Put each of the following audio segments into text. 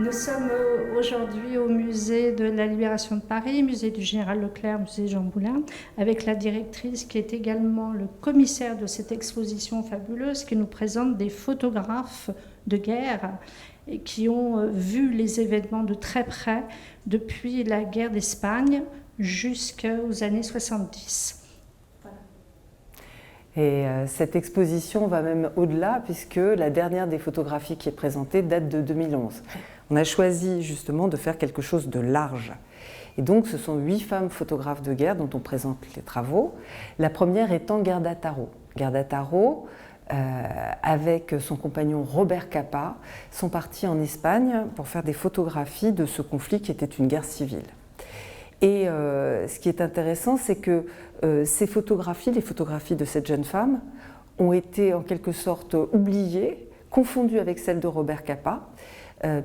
Nous sommes aujourd'hui au musée de la Libération de Paris, musée du Général Leclerc, musée Jean Moulin, avec la directrice qui est également le commissaire de cette exposition fabuleuse qui nous présente des photographes de guerre et qui ont vu les événements de très près depuis la guerre d'Espagne jusqu'aux années 70. Et cette exposition va même au-delà puisque la dernière des photographies qui est présentée date de 2011. On a choisi justement de faire quelque chose de large. Et donc ce sont 8 femmes photographes de guerre dont on présente les travaux. La première étant Gerda Taro. Gerda Taro, avec son compagnon Robert Capa, sont partis en Espagne pour faire des photographies de ce conflit qui était une guerre civile. Et ce qui est intéressant, c'est que ces photographies, les photographies de cette jeune femme, ont été en quelque sorte oubliées, confondues avec celles de Robert Capa,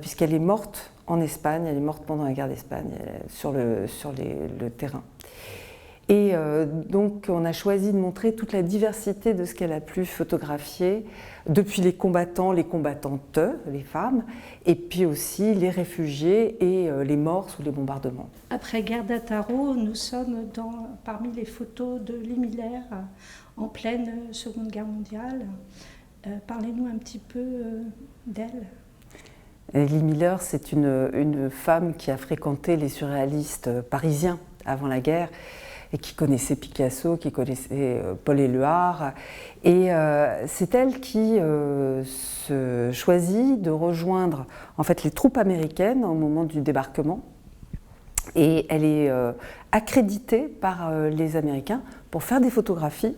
puisqu'elle est morte en Espagne, elle est morte pendant la guerre d'Espagne, sur le terrain. Et donc on a choisi de montrer toute la diversité de ce qu'elle a pu photographier, depuis les combattants, les combattantes, les femmes, et puis aussi les réfugiés et les morts sous les bombardements. Après Gerda Taro, nous sommes parmi les photos de Lee Miller en pleine Seconde Guerre mondiale. Parlez-nous un petit peu d'elle. Lee Miller, c'est une femme qui a fréquenté les surréalistes parisiens avant la guerre, et qui connaissait Picasso, qui connaissait Paul Éluard. Et c'est elle qui se choisit de rejoindre en fait, les troupes américaines au moment du débarquement. Et elle est accréditée par les Américains pour faire des photographies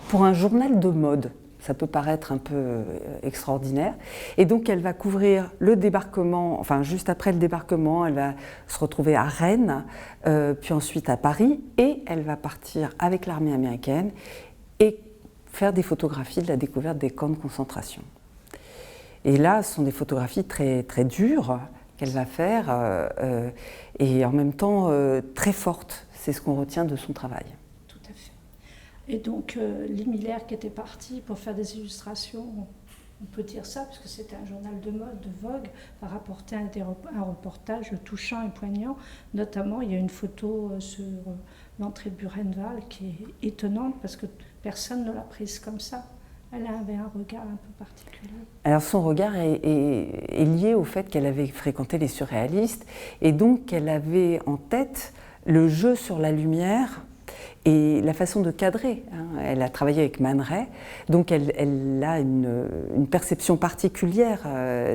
pour un journal de mode. Ça peut paraître un peu extraordinaire. Et donc elle va couvrir le débarquement, enfin juste après le débarquement, elle va se retrouver à Rennes, puis ensuite à Paris, et elle va partir avec l'armée américaine et faire des photographies de la découverte des camps de concentration. Et là, ce sont des photographies très, très dures qu'elle va faire, et en même temps très fortes. C'est ce qu'on retient de son travail. Et donc, Lee Miller qui était parti pour faire des illustrations, on peut dire ça, parce que c'était un journal de mode, de Vogue, va rapporter un reportage touchant et poignant. Notamment, il y a une photo sur l'entrée de Buchenwald qui est étonnante, parce que personne ne l'a prise comme ça. Elle avait un regard un peu particulier. Alors son regard est lié au fait qu'elle avait fréquenté les surréalistes, et donc qu'elle avait en tête le jeu sur la lumière, et la façon de cadrer. Elle a travaillé avec Man Ray, donc elle a une perception particulière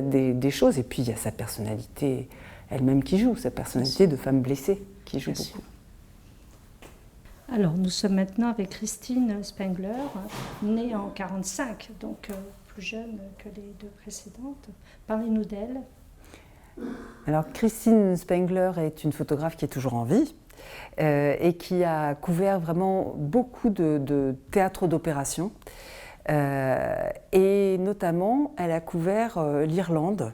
des choses, et puis il y a sa personnalité elle-même qui joue, sa personnalité de femme blessée qui joue beaucoup. Alors nous sommes maintenant avec Christine Spengler, née en 1945, donc plus jeune que les deux précédentes. Parlez-nous d'elle. Alors Christine Spengler est une photographe qui est toujours en vie, et qui a couvert vraiment beaucoup de théâtres d'opération. Et notamment, elle a couvert l'Irlande.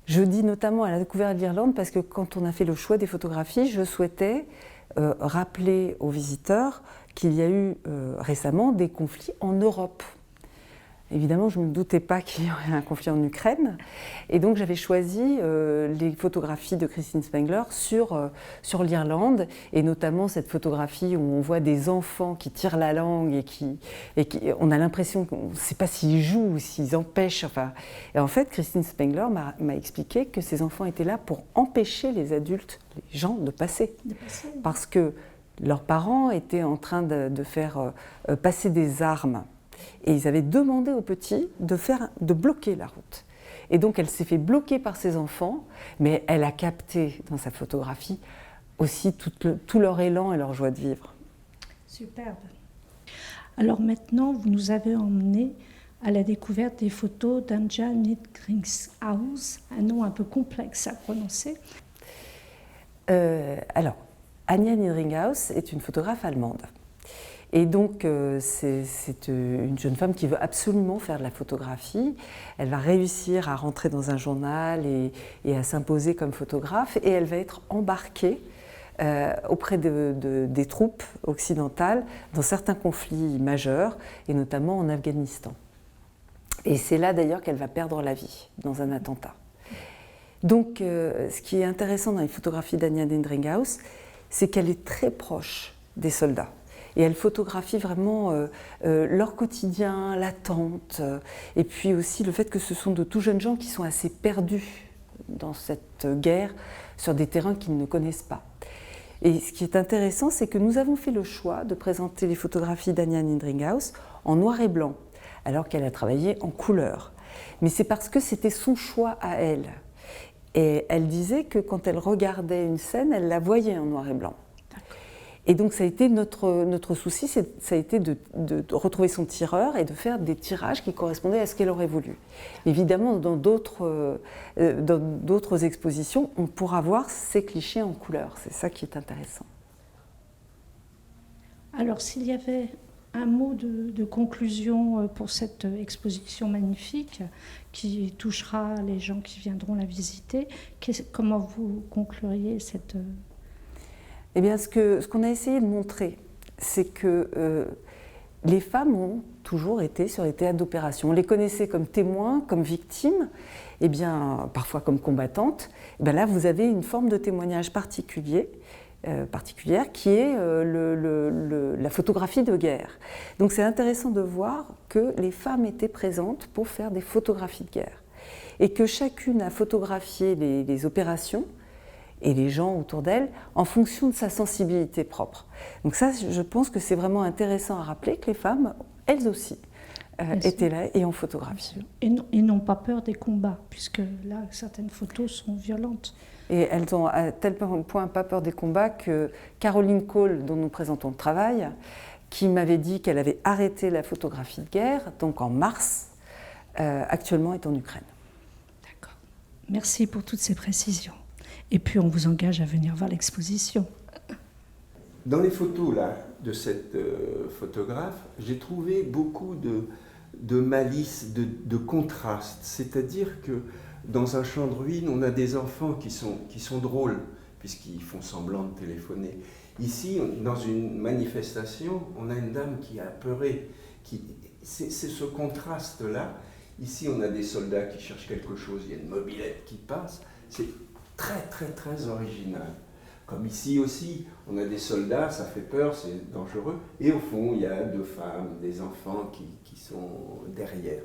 Je dis notamment, elle a couvert l'Irlande parce que quand on a fait le choix des photographies, je souhaitais rappeler aux visiteurs qu'il y a eu récemment des conflits en Europe. Évidemment, je ne me doutais pas qu'il y aurait un conflit en Ukraine. Et donc, j'avais choisi les photographies de Christine Spengler sur l'Irlande, et notamment cette photographie où on voit des enfants qui tirent la langue et on a l'impression qu'on ne sait pas s'ils jouent ou s'ils empêchent. Enfin, et en fait, Christine Spengler m'a expliqué que ces enfants étaient là pour empêcher les adultes, les gens, de passer. Parce que leurs parents étaient en train de faire passer des armes. Et ils avaient demandé aux petits de bloquer la route. Et donc elle s'est fait bloquer par ses enfants, mais elle a capté dans sa photographie aussi tout leur élan et leur joie de vivre. Superbe. Alors maintenant, vous nous avez emmenés à la découverte des photos d'Anja Niedringhaus, un nom un peu complexe à prononcer. Alors, Anja Niedringhaus est une photographe allemande. Et donc, c'est une jeune femme qui veut absolument faire de la photographie. Elle va réussir à rentrer dans un journal et à s'imposer comme photographe. Et elle va être embarquée auprès des troupes occidentales dans certains conflits majeurs, et notamment en Afghanistan. Et c'est là d'ailleurs qu'elle va perdre la vie, dans un attentat. Donc, ce qui est intéressant dans les photographies d'Anya Dendringhaus, c'est qu'elle est très proche des soldats. Et elle photographie vraiment leur quotidien, l'attente, et puis aussi le fait que ce sont de tout jeunes gens qui sont assez perdus dans cette guerre sur des terrains qu'ils ne connaissent pas. Et ce qui est intéressant, c'est que nous avons fait le choix de présenter les photographies d'Anya Dendringhaus en noir et blanc, alors qu'elle a travaillé en couleur. Mais c'est parce que c'était son choix à elle. Et elle disait que quand elle regardait une scène, elle la voyait en noir et blanc. Et donc ça a été notre souci, ça a été de retrouver son tireur et de faire des tirages qui correspondaient à ce qu'elle aurait voulu. Évidemment, dans d'autres expositions, on pourra voir ces clichés en couleur. C'est ça qui est intéressant. Alors, s'il y avait un mot de conclusion pour cette exposition magnifique qui touchera les gens qui viendront la visiter, comment vous concluriez cette... Eh bien, ce qu'on a essayé de montrer, c'est que les femmes ont toujours été sur les théâtres d'opération. On les connaissait comme témoins, comme victimes, et bien, parfois comme combattantes. Et bien là, vous avez une forme de témoignage particulière qui est la photographie de guerre. Donc c'est intéressant de voir que les femmes étaient présentes pour faire des photographies de guerre et que chacune a photographié les opérations et les gens autour d'elle en fonction de sa sensibilité propre. Donc ça, je pense que c'est vraiment intéressant à rappeler que les femmes, elles aussi, étaient là et ont photographié. Et n'ont pas peur des combats, puisque là, certaines photos sont violentes. Et elles ont à tel point pas peur des combats que Caroline Cole, dont nous présentons le travail, qui m'avait dit qu'elle avait arrêté la photographie de guerre, donc en mars, actuellement est en Ukraine. D'accord. Merci pour toutes ces précisions. Et puis on vous engage à venir voir l'exposition. Dans les photos là, de cette photographe, j'ai trouvé beaucoup de malice, de contraste. C'est-à-dire que dans un champ de ruines, on a des enfants qui sont drôles, puisqu'ils font semblant de téléphoner. Ici, dans une manifestation, on a une dame qui a apeuré. C'est ce contraste-là. Ici, on a des soldats qui cherchent quelque chose, il y a une mobilette qui passe. C'est très original. Comme ici aussi, on a des soldats, ça fait peur, c'est dangereux. Et au fond, il y a deux femmes, des enfants qui sont derrière.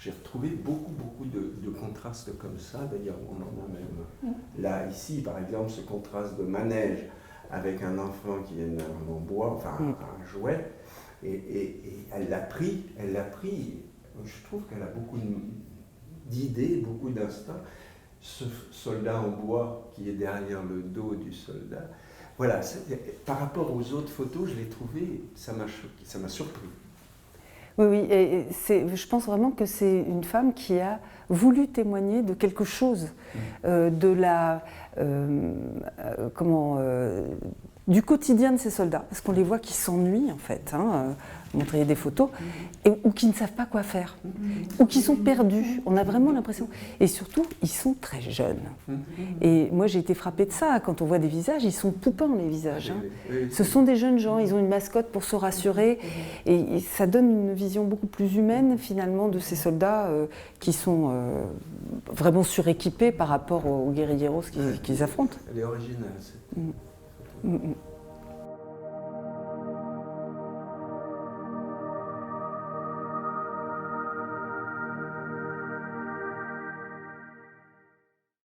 J'ai retrouvé beaucoup de contrastes comme ça. D'ailleurs, on en a même là, ici, par exemple, ce contraste de manège avec un enfant qui est une arme en bois, enfin un jouet. Et elle l'a pris. Je trouve qu'elle a beaucoup d'idées, beaucoup d'instincts. Ce soldat en bois qui est derrière le dos du soldat. Voilà, par rapport aux autres photos, je l'ai trouvé, ça m'a surpris. Oui, et je pense vraiment que c'est une femme qui a voulu témoigner de quelque chose, du quotidien de ces soldats, parce qu'on les voit qui s'ennuient en fait, montrer des photos, ou qui ne savent pas quoi faire, ou qui sont perdus. On a vraiment l'impression. Et surtout, ils sont très jeunes. Et moi, j'ai été frappée de ça. Quand on voit des visages, ils sont poupins, les visages. Ce sont des jeunes gens, ils ont une mascotte pour se rassurer. Et ça donne une vision beaucoup plus humaine, finalement, de ces soldats qui sont vraiment suréquipés par rapport aux guérilleros qu'ils affrontent. Elle est originale, cette photo.